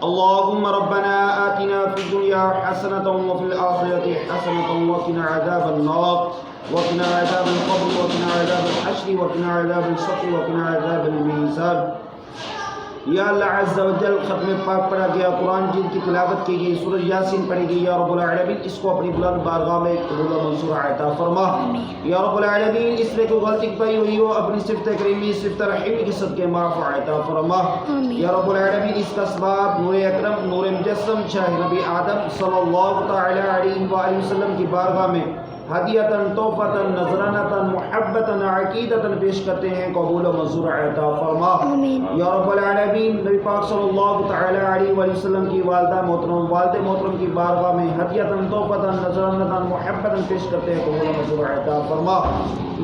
اللهم ربنا آتنا في الدنيا حسنة وفي الآخرة حسنة وقنا عذاب النار وقنا عذاب القبر وقنا عذاب الحشر وقنا عذاب الصف وقنا عذاب الميزان. یا اللہ عز و جل ختم پاک پڑھا گیا قرآن جن کی تلاوت کی گئی سورہ یاسین پڑھی گئی، یا رب العالمین اس کو اپنی بلند بارگاہ میں قبول و منظور عطا فرما. یا رب العالمین اس میں کوئی غلطی پائی ہوئی ہو اپنی صفت کریمی صفت رحیم کے صدقے معاف عطا فرما. یا رب العالمین اس کا اسباب نور اکرم نور مجسم شاہ نبی آدم صلی اللہ تعالی علیہ وآلہ وسلم کی بارگاہ میں ہدیتاً توفتاً نذرانتاً محبتاً عقیدتاً پیش کرتے ہیں، قبول و منظور عطا فرما. یا رب العالمین نبی پاک صلی اللہ تعالی علیہ وآلہ وسلم کی والدہ محترم والد محترم کی بارگاہ میں ہدیتاً توفتاً نذرانتاً محبتاً پیش کرتے ہیں، قبول و منظور عطا فرما.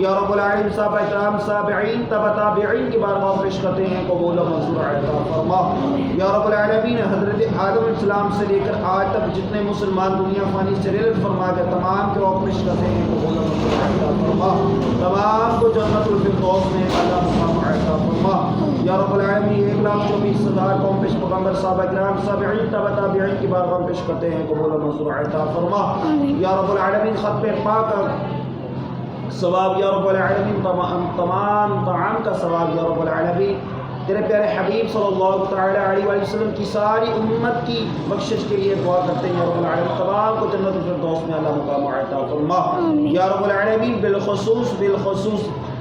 یا رب العالمین صحابہ اکرام صابعین تبع تابعین کی بارگاہ پیش کرتے ہیں، قبول و منظور عطا فرما. یا رب العالمین حضرت آدم علیہ السلام سے لے کر آج تک جتنے مسلمان دنیا فانی سے رحلت فرما گئے تمام کے روح پیش کرتے ہیں، قبول و منظور عطا فرما. تمام کو جنت الفردوس میں اعلیٰ مقام عطا فرما. یا رب العالمین 1,24,000 قوم پیش پیغمبر صحابہ کرام صابعین تبع تابعین کی بارگاہ پیش کرتے ہیں، قبول و منظور عطا فرما. یا رب العالمین ختم پاک ثواب، یا رب العالمین تمام طعام کا ثواب، یا رب العالمین تیرے پیارے حبیب صلی اللہ تعالی علیہ وآلہ وسلم کی ساری امت کی بخشش کے لیے دعا کرتے ہیں. یا رب العالمین تمام کو جنت الفردوس میں اعلیٰ مقام عطا فرما. یا رب العالمین بالخصوص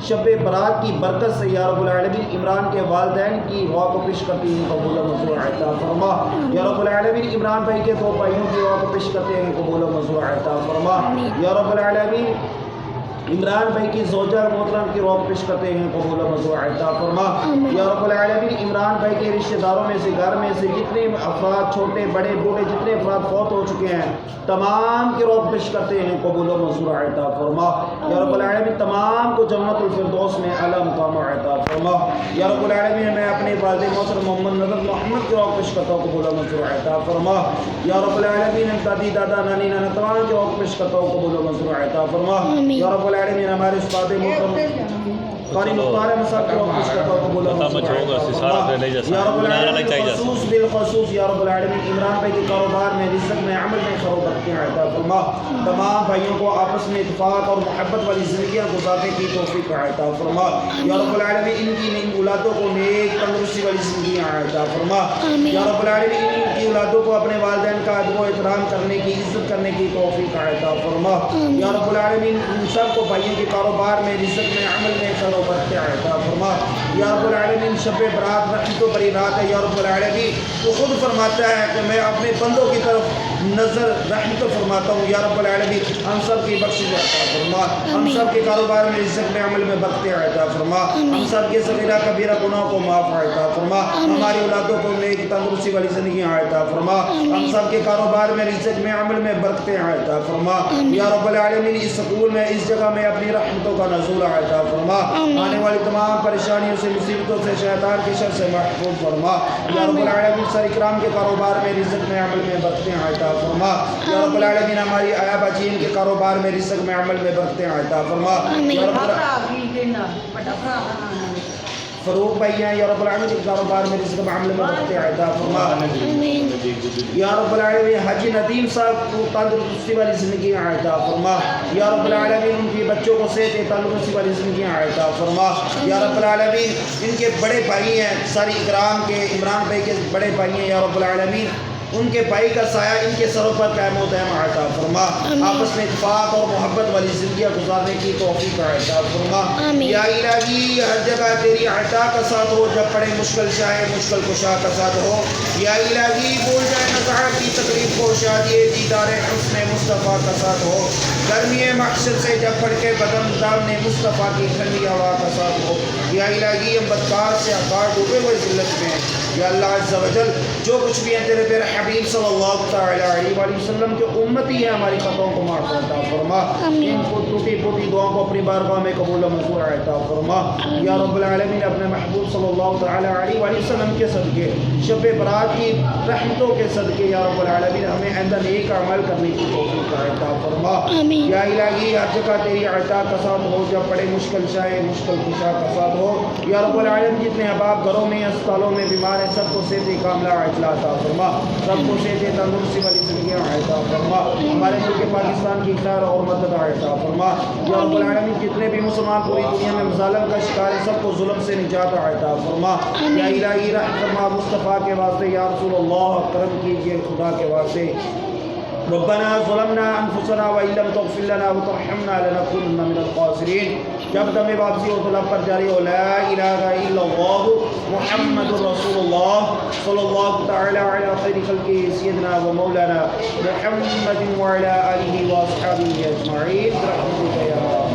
شب برات کی برکت سے یا رب العالمین عمران کے والدین کی دعا کو پیش کرتی ہیں، قبول و منظور عطا فرما. یا رب العالمین عمران بھائی کے 2 بھائیوں کی دعا کو پیش کرتے ہیں، قبول و منظور عطا فرما. یا رب العالمین عمران بھائی کی زوجہ محترم کی روح پیش کرتے ہیں، قبول و منظور عطا فرما. یا رب العالمین عمران بھائی کے رشتہ داروں میں سے گھر میں سے جتنے افراد چھوٹے بڑے بوڑھے جتنے افراد فوت ہو چکے ہیں تمام کی روح پیش کرتے ہیں، قبول و منظور عطا فرما. یا رب العالمین تمام کو جنت الفردوس میں اعلیٰ مقام عطا فرما. یا رب العالمین میں اپنے والد محترم محمد نظر محمد کی روح پیش کرتا ہوں، قبول و منظور عطا فرما. یا رب العالمین دادی دادا نانی نانا تمام کی روح پیش کرتا ہوں، قبول و منظور عطا فرما. یا رب العالمین ہمارے استاد محترم قاری مختار مصعب کو پیش کرتا ہوں، قبول و منظور عطا فرما. یا رب العالمین بالخصوص یا رب العالمین عمران بھائی کے کاروبار میں رزق میں عمل میں خیرات عطا فرما. تمام بھائیوں کو آپس میں اتفاق اور محبت والی زندگیاں گزارنے کی توفیق عطا فرما. یا رب العالمین ان کی اولادوں کو نیک تندرستی والی زندگیاں عطا فرما. یا رب العالمین ان کی اولادوں کو اپنے والدین کا ادب و احترام کرنے کی عزت کرنے کی توفیق عطا فرما. یا رب العالمین ان سب کو بھائیوں کے کاروبار میں رزق میں عمل میں خیر و برکت عطا فرما. یا رب العالمین شب برات رحمت و بری رات ہے. یا رب العالمین تو خود فرماتا ہے کہ میں اپنے بندوں کی طرف نظر رحمت فرماتا ہوں. یا رب العالمین ہم سب کی بخشش عطا فرما. ہم سب کے کاروبار میں رزق میں عمل میں برکت عطا فرما. ہم سب کے صغیرہ کبیرہ گناہوں کو معاف عطا فرما. ہماری اولادوں کو نیک تندرستی والی زندگیاں عطا فرما. ہم سب کے کاروبار میں رزق میں عمل میں برکتیں عطا فرما. یا رب العالمین اس سکول میں اس جگہ میں اپنی رحمتوں کا نزول عطا فرما. آنے والی تمام پریشانیوں سے مصیبتوں سے شیطان کے شر سے محفوظ فرما. یا رب العالمین سر اکرام کے کاروبار میں رزق میں عمل میں برکتیں عطا فرما. یا رب العالمین ہماری آیا بچین کے کاروبار میں رزق میں عمل میں برکتیں عطا فرما. یا رب فروغ بھائی ہیں یا رب العالمین کے کاروبار میں رزق میں عمل میں برکتیں عطا فرما. یا رب العالمین حاجی ندیم صاحب کو تندرستی والی زندگیاں عطا فرما. یا رب العالمین ان کے بچوں کو صحت تندرستی والی زندگیاں عطا فرما. یا رب العالمین ان کے بڑے بھائی ہیں ساری اکرام کے عمران بھائی کے بڑے بھائی ہیں، یا رب العالمین ان کے بھائی کا سایہ ان کے سروں پر قائم و دائم عطا فرما. آپس میں اتفاق اور محبت والی زندگیاں گزارنے کی توفیق عطا فرما. یا الہی ہر جگہ تیری عطا کا ساتھ ہو، جب پڑے مشکل شاہ مشکل کشا کا ساتھ ہو. یا الہی بول جائے نزاعت کی تکلیف کو شادی دیدار حسن مصطفیٰ کا ساتھ ہو. گرمی محشر سے جب پڑھ کے بدن دامن مصطفیٰ کی ٹھنڈی ہوا کا ساتھ ہو. یا الہی ہم بدکار سے آکار ڈوبے ہوئے ذلت میں یا اللہ عز و جل جو کچھ بھی ہیں تیرے پیارے حبیب صلی اللہ تعالی علیہ وآلہ وسلم کے امتی ہیں، ہماری خطاؤں کو معاف عطا فرما. ان کو ٹوٹی پھوٹی دعاؤں کو اپنی بارگاہ میں قبول و منظور عطا فرما. یا رب العالمین اپنے محبوب صلی اللہ تعالی علیہ وآلہ وسلم کے صدقے شب برات کی رحمتوں کے صدقے یا رب العالمین ہمیں آئندہ نیک عمل کرنے کی توفیق عطا فرما. یا الہی ہر جگہ تیری عطا کا ساتھ ہو، جب پڑے مشکل شاہ مشکل کشا کا ساتھ ہو. یا رب العالمین جتنے احباب گھروں میں اسپتالوں میں بیمار ہمارے سب کو صحت کاملہ عاجلہ عطا فرما، سب کو صحت تندرستی والی زندگی عطا فرما، ہمارے ملک پاکستان کی خیر اور مدد عطا فرما، یا رب العالمین جتنے بھی مسلمان پوری دنیا میں مظالم کا شکار ہیں سب کو ظلم سے نجات عطا فرما، یا الہی رحم فرما مصطفیٰ کے واسطے، یا رسول اللہ کرم کیجئے خدا کے واسطے۔ ربنا ظلمنا انفسنا وان لم تغفر لنا وترحمنا لنكونن من الخاسرین۔ جب دم واپسی ہو تو لب پر جاری ہو لا الہ الا اللہ محمد رسول اللہ صلی اللہ تعالی علی خیر خلقہ سیدنا و مولانا محمد وعلی آلہ واصحابہ اجمعین برحمتک یا